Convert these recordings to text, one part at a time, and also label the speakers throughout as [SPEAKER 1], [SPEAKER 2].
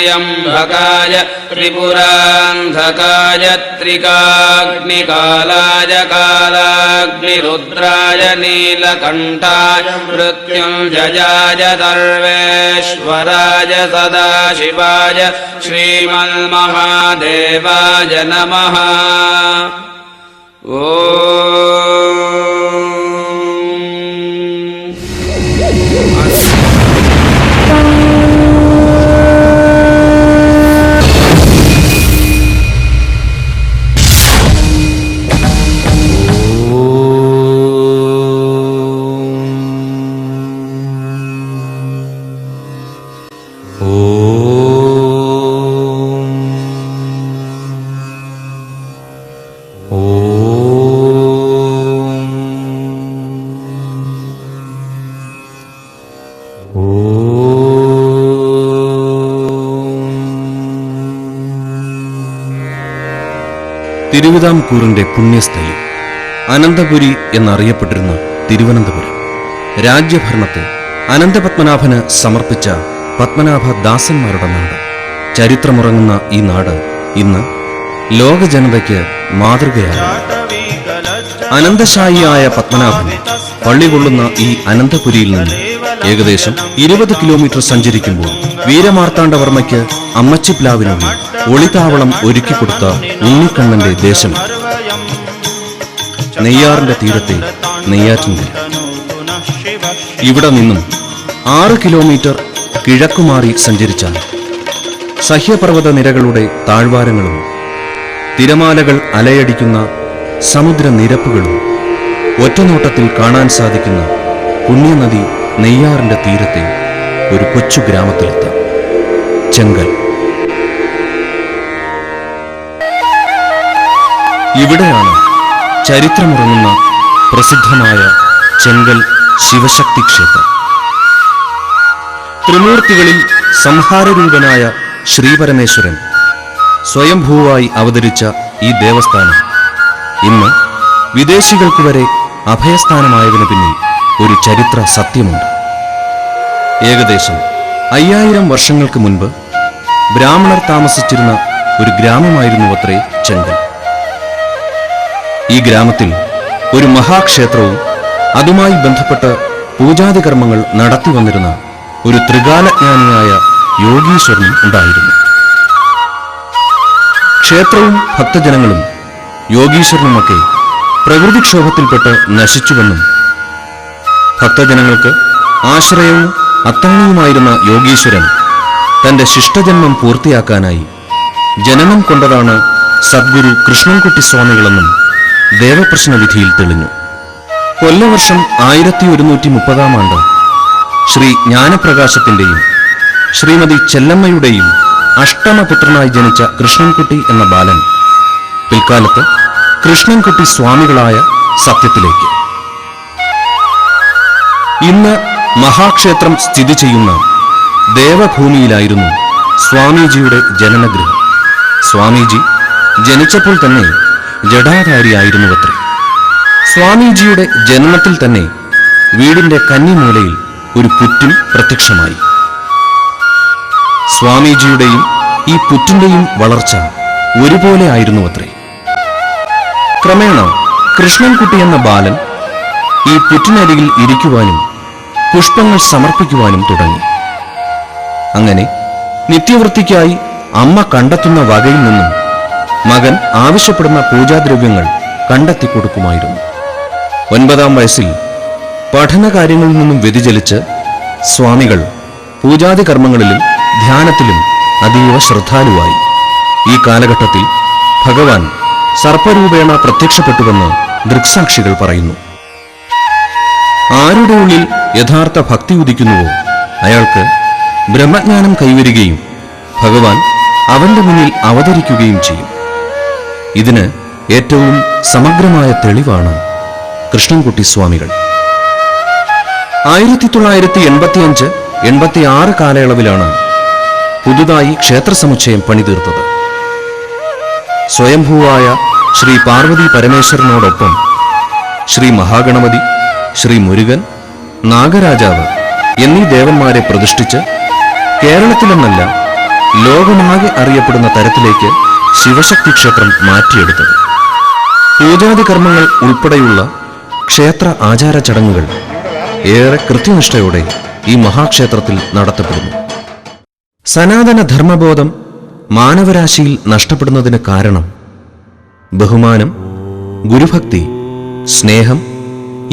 [SPEAKER 1] त्र्यम्बकाय त्रिपुरान्धकाय त्रिकाग्निकालाय कालाग्निरुद्राय नीलकण्ठाय मृत्युञ्जयाय सर्वेश्वराय सदाशिवाय श्रीमन्महादेवाय नमः।
[SPEAKER 2] തിരുവിതാംകൂറിന്റെ പുണ്യസ്ഥലി അനന്തപുരി എന്നറിയപ്പെട്ടിരുന്ന തിരുവനന്തപുരം രാജ്യഭരണത്തെ അനന്തപത്മനാഭന് സമർപ്പിച്ച പത്മനാഭദാസന്മാരുടെ നാട്. ചരിത്രമുറങ്ങുന്ന ഈ നാട് ഇന്ന് ലോക ജനതയ്ക്ക് മാതൃകയാണ്. അനന്തശായിയായ പത്മനാഭൻ പള്ളികൊള്ളുന്ന ഈ അനന്തപുരിയിൽ നിന്ന് ഏകദേശം 20 കിലോമീറ്റർ സഞ്ചരിക്കുമ്പോൾ വീരമാർത്താണ്ഡവർമ്മയ്ക്ക് അമ്മച്ചിപ്ലാവിനുള്ളിൽ ഒളിതാവളം ഒരുക്കിക്കൊടുത്ത ഉണ്ണിക്കണ്ണന്റെ ദേശം. നെയ്യാറിന്റെ തീരത്തെ നെയ്യാറ്റിൻകര. ഇവിടെ നിന്നും 6 കിലോമീറ്റർ കിഴക്കുമാറി സഞ്ചരിച്ചാൽ സഹ്യപർവ്വത നിരകളുടെ താഴ്വാരങ്ങളും തിരമാലകൾ അലയടിക്കുന്ന സമുദ്രനിരപ്പുകളും ഒറ്റനോട്ടത്തിൽ കാണാൻ സാധിക്കുന്ന പുണ്യനദി നെയ്യാറിന്റെ തീരത്തെ ഒരു കൊച്ചു ഗ്രാമത്തിലെത്താം. ചെങ്കൽ. ഇവിടെയാണ് ചരിത്രമുറങ്ങുന്ന പ്രസിദ്ധമായ ചെങ്കൽ ശിവശക്തി ക്ഷേത്രം. ത്രിമൂർത്തികളിൽ സംഹാരരൂപനായ ശ്രീപരമേശ്വരൻ സ്വയംഭൂവായി അവതരിച്ച ഈ ദേവസ്ഥാനം ഇന്ന് വിദേശികൾക്ക് വരെ അഭയസ്ഥാനമായതിനു പിന്നിൽ ഒരു ചരിത്ര സത്യമുണ്ട്. ഏകദേശം 5000 വർഷങ്ങൾക്ക് മുൻപ് ബ്രാഹ്മണർ താമസിച്ചിരുന്ന ഒരു ഗ്രാമമായിരുന്നുവത്രേ ചെങ്കൽ. ഈ ഗ്രാമത്തിൽ ഒരു മഹാക്ഷേത്രവും അതുമായി ബന്ധപ്പെട്ട് പൂജാതി കർമ്മങ്ങൾ നടത്തി വന്നിരുന്ന ഒരു ത്രികാലജ്ഞാനിയായ യോഗീശ്വരനും ഉണ്ടായിരുന്നു. ക്ഷേത്രവും ഭക്തജനങ്ങളും യോഗീശ്വരനുമൊക്കെ പ്രകൃതിക്ഷോഭത്തിൽപ്പെട്ട് നശിച്ചുവെന്നും ഭക്തജനങ്ങൾക്ക് ആശ്രയവും അത്താണിയുമായിരുന്ന യോഗീശ്വരൻ തന്റെ ശിഷ്ടജന്മം പൂർത്തിയാക്കാനായി ജനനം കൊണ്ടതാണ് സദ്ഗുരു കൃഷ്ണൻകുട്ടി സ്വാമികളെന്നും ദേവപ്രശ്ന വിധിയിൽ തെളിഞ്ഞു. കൊല്ലവർഷം 1130 ആണ്ട് ശ്രീ ജ്ഞാനപ്രകാശത്തിന്റെയും ശ്രീമതി ചെല്ലമ്മയുടെയും അഷ്ടമപുത്രനായി ജനിച്ച കൃഷ്ണൻകുട്ടി എന്ന ബാലൻ പിൽക്കാലത്ത് കൃഷ്ണൻകുട്ടി സ്വാമികളായ സത്യത്തിലേക്ക്. ഇന്ന് മഹാക്ഷേത്രം സ്ഥിതി ചെയ്യുന്ന ദേവഭൂമിയിലായിരുന്നു സ്വാമിജിയുടെ ജനനഗൃഹം. സ്വാമിജി ജനിച്ചപ്പോൾ തന്നെ ജടാധാരിയായിരുന്നുവത്രേ. സ്വാമിജിയുടെ ജനനത്തിൽ തന്നെ വീടിന്റെ കന്നിമൂലയിൽ ഒരു പുറ്റും പ്രത്യക്ഷമായി. സ്വാമിജിയുടെയും ഈ പുറ്റിന്റെയും വളർച്ച ഒരുപോലെ ആയിരുന്നുവത്രേ. ക്രമേണ കൃഷ്ണൻകുട്ടി എന്ന ബാലൻ ഈ പുറ്റിനരികിൽ ഇരിക്കുവാനും പുഷ്പങ്ങൾ സമർപ്പിക്കുവാനും തുടങ്ങി. അങ്ങനെ നിത്യവൃത്തിക്കായി അമ്മ കണ്ടെത്തുന്ന വകയിൽ നിന്നും മകൻ ആവശ്യപ്പെടുന്ന പൂജാദ്രവ്യങ്ങൾ കണ്ടെത്തി കൊടുക്കുമായിരുന്നു. 9ാം വയസ്സിൽ പഠനകാര്യങ്ങളിൽ നിന്നും വ്യതിചലിച്ച് സ്വാമികൾ പൂജാതി കർമ്മങ്ങളിലും ധ്യാനത്തിലും അതീവ ശ്രദ്ധാലുവായി. ഈ കാലഘട്ടത്തിൽ ഭഗവാൻ സർപ്പരൂപേണ പ്രത്യക്ഷപ്പെട്ടുവെന്ന് ദൃക്സാക്ഷികൾ പറയുന്നു. ആരുടെ ഉള്ളിൽ യഥാർത്ഥ ഭക്തി ഉദിക്കുന്നുവോ അയാൾക്ക് ബ്രഹ്മജ്ഞാനം കൈവരികയും ഭഗവാൻ അവന്റെ മുന്നിൽ അവതരിക്കുകയും ചെയ്യും. ഇതിന് ഏറ്റവും സമഗ്രമായ തെളിവാണ് കൃഷ്ണൻകുട്ടി സ്വാമികൾ. 1985-86 കാലയളവിലാണ് പുതുതായി ക്ഷേത്രസമുച്ചയം പണിതീർത്തത്. സ്വയംഭൂവായ ശ്രീ പാർവതി പരമേശ്വരനോടൊപ്പം ശ്രീ മഹാഗണപതി, ശ്രീ മുരുകൻ, നാഗരാജാവ് എന്നീ ദേവന്മാരെ പ്രതിഷ്ഠിച്ച് കേരളത്തിലെന്നല്ല ലോകമാകെ അറിയപ്പെടുന്ന തരത്തിലേക്ക് ശിവശക്തി ക്ഷേത്രം മാറ്റിയെടുത്തത്. പൂജാതി കർമ്മങ്ങൾ ഉൾപ്പെടെയുള്ള ക്ഷേത്ര ആചാര ചടങ്ങുകൾ ഏറെ കൃത്യനിഷ്ഠയോടെ ഈ മഹാക്ഷേത്രത്തിൽ നടത്തപ്പെടുന്നു. സനാതന ധർമ്മബോധം മാനവരാശിയിൽ നഷ്ടപ്പെടുന്നതിന് കാരണം ബഹുമാനം, ഗുരുഭക്തി, സ്നേഹം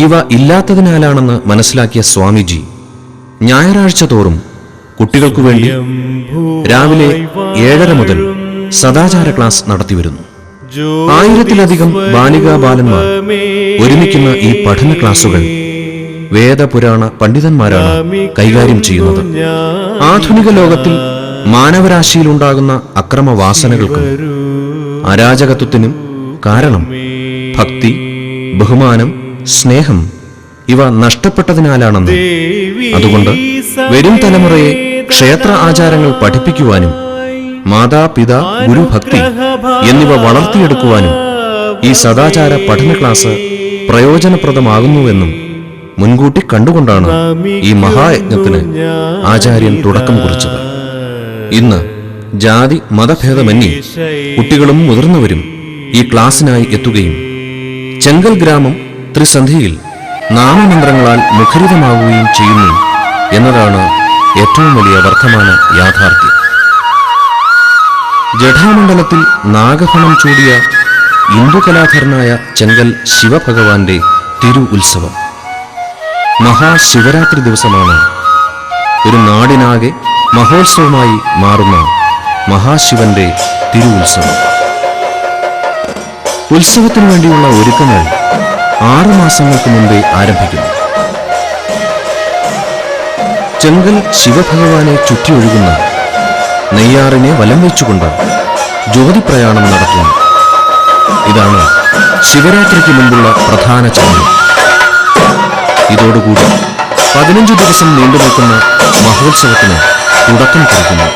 [SPEAKER 2] ഇവ ഇല്ലാത്തതിനാലാണെന്ന് മനസ്സിലാക്കിയ സ്വാമിജി ഞായറാഴ്ച തോറും കുട്ടികൾക്കു വേണ്ടി രാവിലെ 7:30 മുതൽ സദാചാര ക്ലാസ് നടത്തിവരുന്നു. 1000-ലധികം ബാലികാ ബാലന്മാർ ഒരുമിക്കുന്ന ഈ പഠന ക്ലാസുകൾ വേദപുരാണ പണ്ഡിതന്മാരാണ് കൈകാര്യം ചെയ്യുന്നത്. ആധുനിക ലോകത്തിൽ മാനവരാശിയിലുണ്ടാകുന്ന അക്രമവാസനകൾക്കും അരാജകത്വത്തിനും കാരണം ഭക്തി, ബഹുമാനം, സ്നേഹം ഇവ നഷ്ടപ്പെട്ടതിനാലാണെന്ന്. അതുകൊണ്ട് വരും തലമുറയെ ക്ഷേത്ര ആചാരങ്ങൾ പഠിപ്പിക്കുവാനും മാതാപിതാ ഗുരുഭക്തി എന്നിവ വളർത്തിയെടുക്കുവാനും ഈ സദാചാര പഠന ക്ലാസ് പ്രയോജനപ്രദമാകുന്നുവെന്നും മുൻകൂട്ടി കണ്ടുകൊണ്ടാണ് ഈ മഹായജ്ഞത്തിന് ആചാര്യൻ തുടക്കം കുറിച്ചത്. ഇന്ന് ജാതി മതഭേദമന്യേ കുട്ടികളും മുതിർന്നവരും ഈ ക്ലാസ്സിനായി എത്തുകയും ചെങ്കൽ ഗ്രാമം ത്രിസന്ധിയിൽ നാമമന്ത്രങ്ങളാൽ മുഖരിതമാവുകയും ചെയ്യുന്നു എന്നതാണ് ഏറ്റവും വലിയ വർത്തമാന യാഥാർത്ഥ്യം. ജഠാമണ്ഡലത്തിൽ നാഗഫണം ചൂടിയ ഹിന്ദുകലാധരനായ ചെങ്കൽ ശിവഭഗവാന്റെ തിരു ഉത്സവം മഹാശിവരാത്രി ദിവസമാണ് ഒരു നാടിനാകെ മഹോത്സവമായി മാറുന്ന മഹാശിവന്റെ തിരു ഉത്സവം. ഉത്സവത്തിനു വേണ്ടിയുള്ള ഒരുക്കങ്ങൾ 6 മാസങ്ങൾക്ക് മുമ്പേ ആരംഭിക്കുന്നു. ചെങ്കൽ ശിവഭഗവാനെ ചുറ്റിയൊഴുകുന്ന നെയ്യാറിനെ വലം വെച്ചുകൊണ്ട് ജ്യോതിപ്രയാണം നടത്തുന്നു. ഇതാണ് ശിവരാത്രിക്ക് മുമ്പുള്ള പ്രധാന ചടങ്ങ്. ഇതോടുകൂടി 15 ദിവസം നീണ്ടുനിൽക്കുന്ന മഹോത്സവത്തിന് തുടക്കം കുറിക്കുന്നു.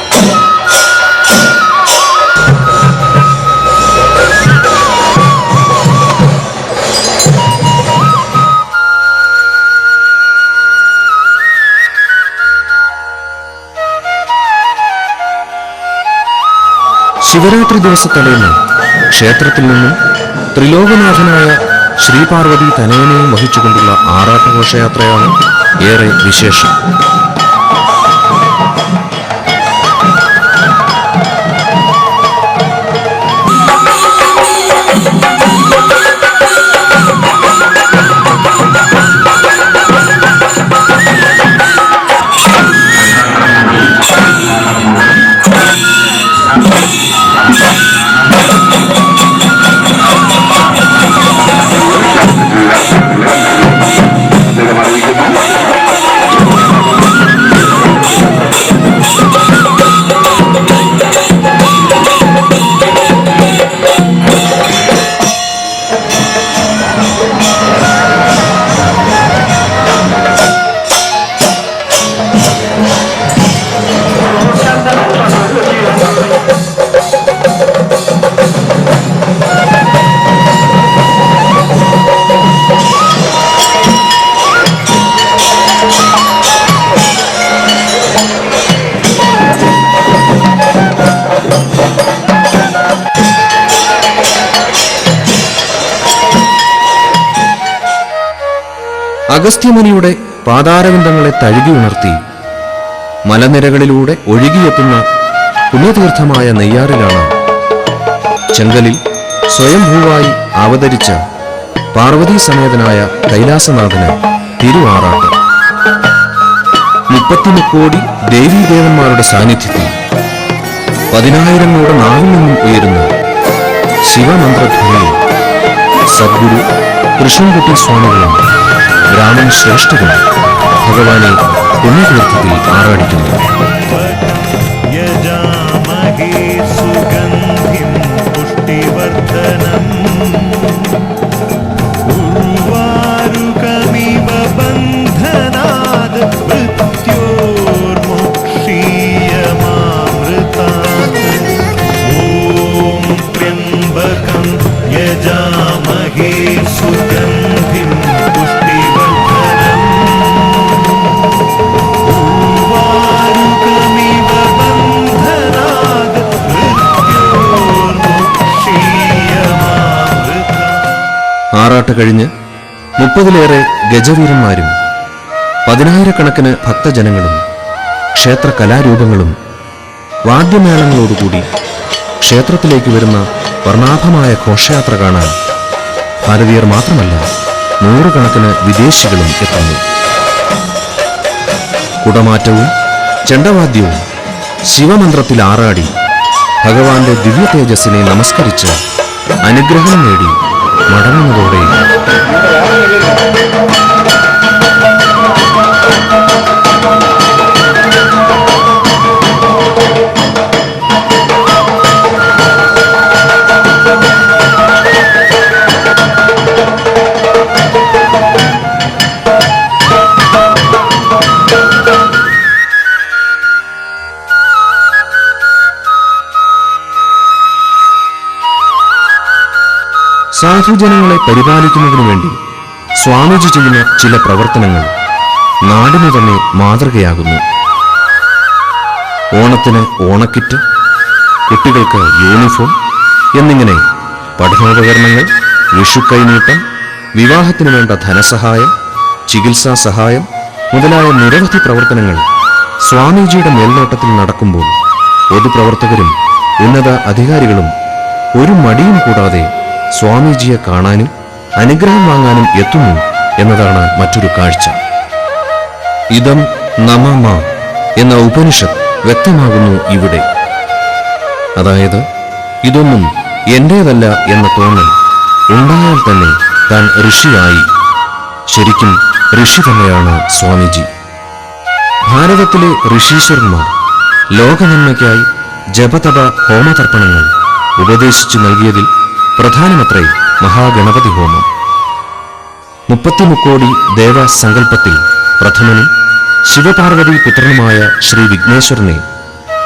[SPEAKER 2] ശിവരാത്രി ദിവസത്തലേന്ന് ക്ഷേത്രത്തിൽ നിന്നും ത്രിലോകനാഥനായ ശ്രീപാർവതി തനയനെയും വഹിച്ചുകൊണ്ടുള്ള ആറാട്ടുഘോഷയാത്രയാണ് ഏറെ വിശേഷം. അഗസ്ത്യമുനിയുടെ പാതാരവിന്ദങ്ങളെ തഴുകി ഉണർത്തി മലനിരകളിലൂടെ ഒഴുകിയെത്തുന്ന പുണ്യതീർത്ഥമായ നെയ്യാറിലാണ് ചെങ്കലിൽ സ്വയംഭൂവായി അവതരിച്ച പാർവതീ സമേതനായ കൈലാസനാഥന് തിരുവാറാട്ട്. 30 കോടി ദേവീദേവന്മാരുടെ സാന്നിധ്യത്തിൽ 10,000 നാവിൽ നിന്നും ഉയരുന്ന ശിവമന്ത്രധ്വനിയിൽ സദ്ഗുരു കൃഷ്ണൻകുട്ടി സ്വാമികളും ബ്രാഹ്മൺ ശ്രേഷ്ഠരും ഭഗവാനെ പുണ്യതീർത്ഥത്തിൽ ആറാടിക്കുന്നു. വെള്ളാട്ട് കഴിഞ്ഞ് 30-ലേറെ ഗജവീരന്മാരും 10,000-കണക്കിന് ഭക്തജനങ്ങളും ക്ഷേത്ര കലാരൂപങ്ങളും വാദ്യമേളങ്ങളോടുകൂടി ക്ഷേത്രത്തിലേക്ക് വരുന്ന വർണ്ണാഭമായ ഘോഷയാത്ര കാണാൻ ഭാരതീയർ മാത്രമല്ല 100 കണക്കിന് വിദേശികളും എത്തുന്നു. കുടമാറ്റവും ചെണ്ടവാദ്യവും ശിവമന്ത്രത്തിൽ ആറാടി ഭഗവാന്റെ ദിവ്യ തേജസ്സിനെ നമസ്കരിച്ച് അനുഗ്രഹം നേടി മടങ്ങുന്നതോടെ സാധുജനങ്ങളെ പരിപാലിക്കുന്നതിനു വേണ്ടി സ്വാമിജി ചെയ്യുന്ന ചില പ്രവർത്തനങ്ങൾ നാടിനു തന്നെ മാതൃകയാകുന്നു. ഓണത്തിന് ഓണക്കിറ്റ്, കുട്ടികൾക്ക് യൂണിഫോം എന്നിങ്ങനെ പഠനോപകരണങ്ങൾ, വിഷുക്കൈനീട്ടം, വിവാഹത്തിനു വേണ്ട ധനസഹായം, ചികിത്സാ സഹായം മുതലായ നിരവധി പ്രവർത്തനങ്ങൾ സ്വാമിജിയുടെ മേൽനോട്ടത്തിൽ നടക്കുമ്പോൾ പൊതുപ്രവർത്തകരും ഉന്നത അധികാരികളും ഒരു മടിയും കൂടാതെ സ്വാമിജിയെ കാണാനും അനുഗ്രഹം വാങ്ങാനും എത്തുന്നു എന്നതാണ് മറ്റൊരു കാഴ്ച. ഇദം നമമ എന്ന ഉപനിഷത്ത് വ്യക്തമാകുന്നു ഇവിടെ. അതായത് ഇതൊന്നും എന്റേതല്ല എന്ന തോന്നൽ ഉണ്ടായാൽ തന്നെ താൻ ഋഷിയായി. ശരിക്കും ഋഷി തന്നെയാണ് സ്വാമിജി. ഭാരതത്തിലെ ഋഷീശ്വരന്മാർ ലോകനന്മയ്ക്കായി ജപതപ ഹോമതർപ്പണങ്ങൾ ഉപദേശിച്ചു നൽകിയതിൽ പ്രധാനമത്രേ മഹാഗണപതി ഹോമം. 30 മുക്കോടി ദേവസങ്കല്പത്തിൽ പ്രഥമനും ശിവപാർവതി പുത്രനുമായ ശ്രീ വിഘ്നേശ്വരനെ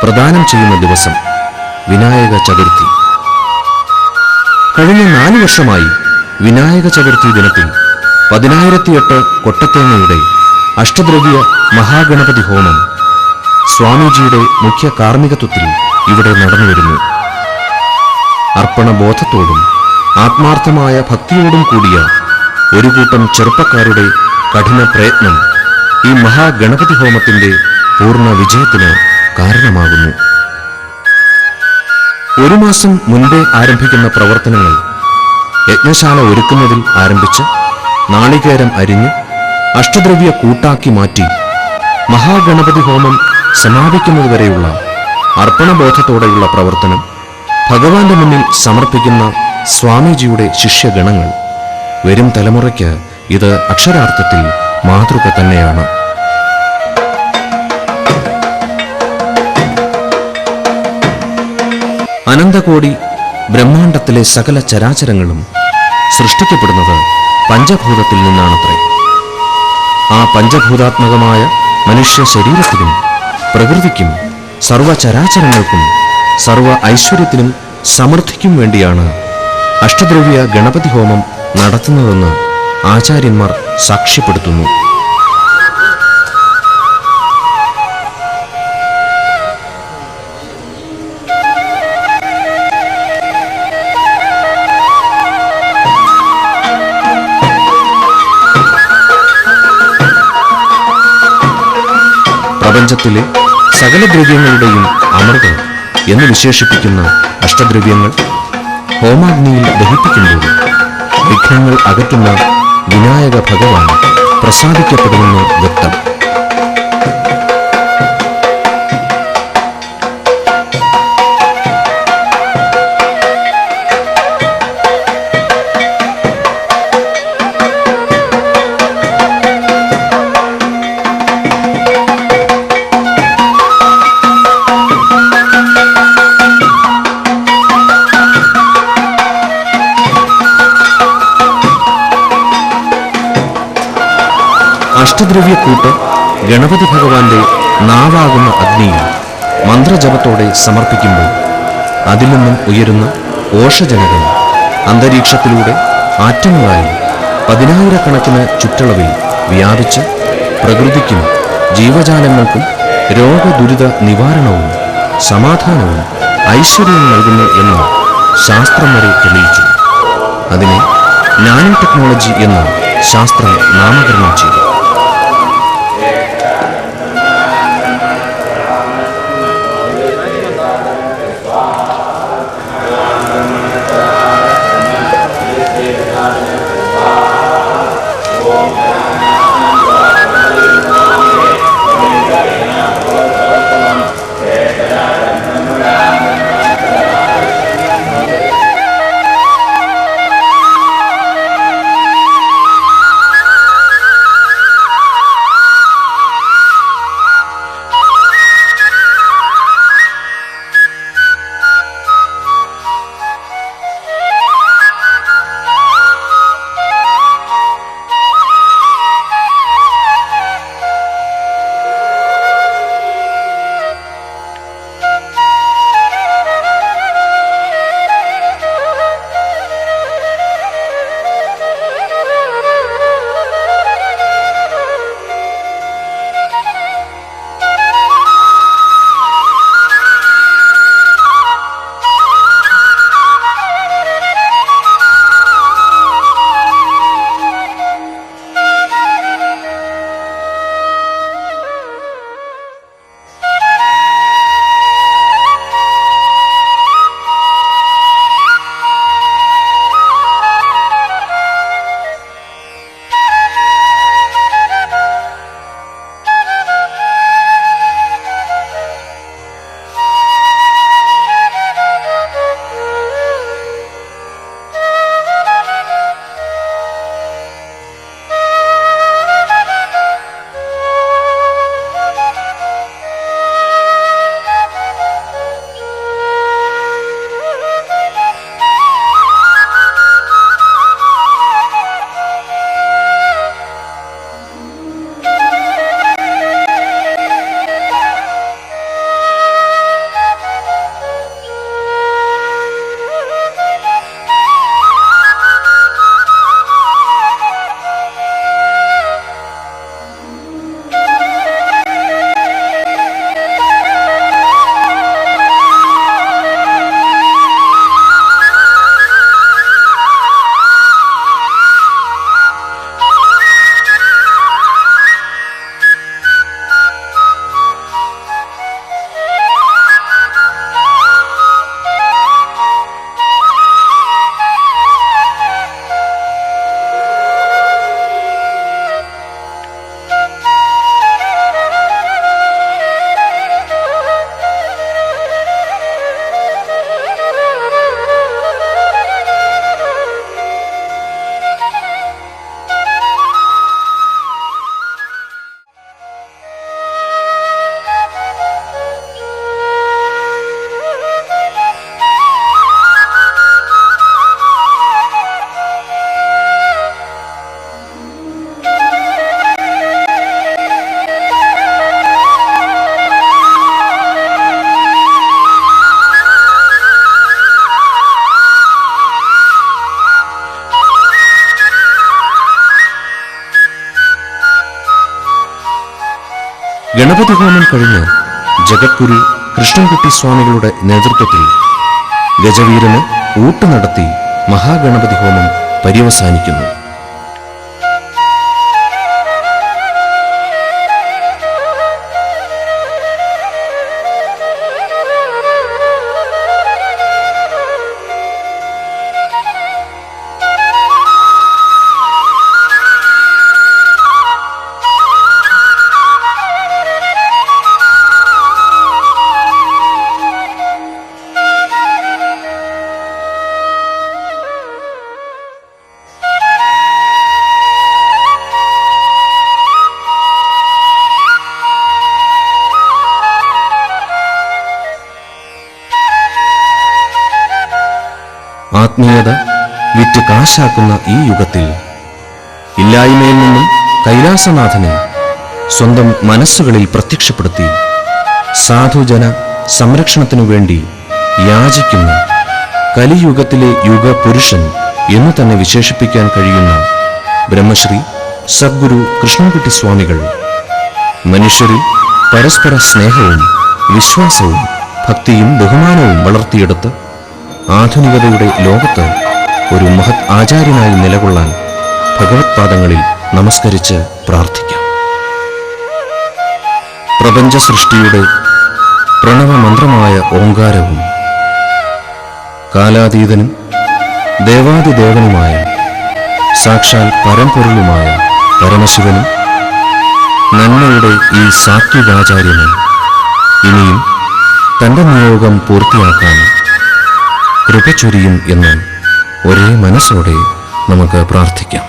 [SPEAKER 2] പ്രദാനം ചെയ്യുന്ന ദിവസം വിനായക ചതുർത്ഥി. കഴിഞ്ഞ 4 വർഷമായി വിനായക ചതുർത്ഥി ദിനത്തിൽ 10,008 കൊട്ടത്തേങ്ങയുടെ അഷ്ടദ്രവ്യ മഹാഗണപതി ഹോമം സ്വാമിജിയുടെ മുഖ്യ കാർമ്മികത്വത്തിൽ ഇവിടെ നടന്നുവരുന്നു. അർപ്പണബോധത്തോടും ആത്മാർത്ഥമായ ഭക്തിയോടും കൂടിയ ഒരു കൂട്ടം ചെറുപ്പക്കാരുടെ കഠിന പ്രയത്നം ഈ മഹാഗണപതി ഹോമത്തിന്റെ പൂർണ്ണ വിജയത്തിന് കാരണമാകുന്നു. 1 മാസം മുൻപേ ആരംഭിക്കുന്ന പ്രവർത്തനങ്ങൾ യജ്ഞശാല ഒരുക്കുന്നതിൽ ആരംഭിച്ച് നാളികേരം അരിഞ്ഞ് അഷ്ടദ്രവ്യ കൂട്ടാക്കി മാറ്റി മഹാഗണപതി ഹോമം സമാപിക്കുന്നതുവരെയുള്ള അർപ്പണബോധത്തോടെയുള്ള പ്രവർത്തനം ഭഗവാന്റെ മുന്നിൽ സമർപ്പിക്കുന്ന സ്വാമിജിയുടെ ശിഷ്യഗണങ്ങൾ വരും തലമുറയ്ക്ക് ഇത് അക്ഷരാർത്ഥത്തിൽ മാതൃക തന്നെയാണ്. അനന്തകോടി ബ്രഹ്മാണ്ടത്തിലെ സകല ചരാചരങ്ങളും സൃഷ്ടിക്കപ്പെടുന്നത് പഞ്ചഭൂതത്തിൽ നിന്നാണത്രേ. ആ പഞ്ചഭൂതാത്മകമായ മനുഷ്യ ശരീരത്തിനും പ്രകൃതിക്കും സർവചരാചരങ്ങൾക്കും സർവ ഐശ്വര്യത്തിനും സമൃദ്ധിക്കും വേണ്ടിയാണ് അഷ്ടദ്രവ്യ ഗണപതി ഹോമം നടത്തുന്നതെന്ന് ആചാര്യന്മാർ സാക്ഷ്യപ്പെടുത്തുന്നു. പ്രപഞ്ചത്തിലെ സകല ദ്രവ്യങ്ങളുടെയും അമൃത് എന്ന് വിശേഷിപ്പിക്കുന്ന അഷ്ടദ്രവ്യങ്ങൾ ഹോമാഗ്നിയിൽ ദഹിപ്പിക്കുമ്പോൾ വിഘ്നങ്ങൾ അകറ്റുന്ന വിനായക ഭഗവാൻ പ്രസാദിക്കപ്പെടുമെന്ന് വ്യക്തം. അഷ്ടദ്രവ്യക്കൂട്ട് ഗണപതി ഭഗവാന്റെ നാവാകുന്ന അഗ്നിയിൽ മന്ത്രജപത്തോടെ സമർപ്പിക്കുമ്പോൾ അതിൽ നിന്നും ഉയരുന്ന ഓഷജനകം അന്തരീക്ഷത്തിലൂടെ ആറ്റങ്ങളായി 10,000-കണക്കിന് ചുറ്റളവിൽ വ്യാപിച്ച് പ്രകൃതിക്കും ജീവജാലങ്ങൾക്കും രോഗദുരിത നിവാരണവും സമാധാനവും ഐശ്വര്യവും നൽകുന്നു എന്ന് ശാസ്ത്രം വരെ തെളിയിച്ചു. അതിനെ നാനോ ടെക്നോളജി എന്ന് ശാസ്ത്രം നാമകരണം ചെയ്തു. ഗണപതി ഹോമം കഴിഞ്ഞ് ജഗദ്ഗുരു കൃഷ്ണൻകുട്ടി സ്വാമികളുടെ നേതൃത്വത്തിൽ ഗജവീരന് ഊട്ട് നടത്തി മഹാഗണപതി ഹോമം പര്യവസാനിക്കുന്നു. ആത്മീയത വിറ്റ് കാശാക്കുന്ന ഈ യുഗത്തിൽ ഇല്ലായ്മയിൽ നിന്നും കൈലാസനാഥനെ സ്വന്തം മനസ്സുകളിൽ പ്രത്യക്ഷപ്പെടുത്തി സാധുജന സംരക്ഷണത്തിനു വേണ്ടി യാചിക്കുന്ന കലിയുഗത്തിലെ യുഗപുരുഷൻ എന്ന് തന്നെ വിശേഷിപ്പിക്കാൻ കഴിയുന്ന ബ്രഹ്മശ്രീ സദ്ഗുരു കൃഷ്ണൻകുട്ടി സ്വാമികൾ മനുഷ്യരിൽ പരസ്പര സ്നേഹവും വിശ്വാസവും ഭക്തിയും ബഹുമാനവും വളർത്തിയെടുത്ത് ആധുനികതയുടെ ലോകത്ത് ഒരു മഹത് ആചാര്യനായി നിലകൊള്ളാൻ ഭഗവത് പാദങ്ങളിൽ നമസ്കരിച്ച് പ്രാർത്ഥിക്കാം. പ്രപഞ്ച സൃഷ്ടിയുടെ പ്രണവമന്ത്രമായ ഓങ്കാരവും കാലാതീതനും ദേവാദിദേവനുമായ സാക്ഷാൽ പരമ്പൊരുളുമായ പരമശിവനും നന്മയുടെ ഈ സാത്വികാചാര്യന് ഇനിയും തന്റെ നിയോഗം പൂർത്തിയാക്കാൻ കൃപ ചൊരിയും എന്ന് ഒരേ മനസ്സോടെ നമുക്ക് പ്രാർത്ഥിക്കാം.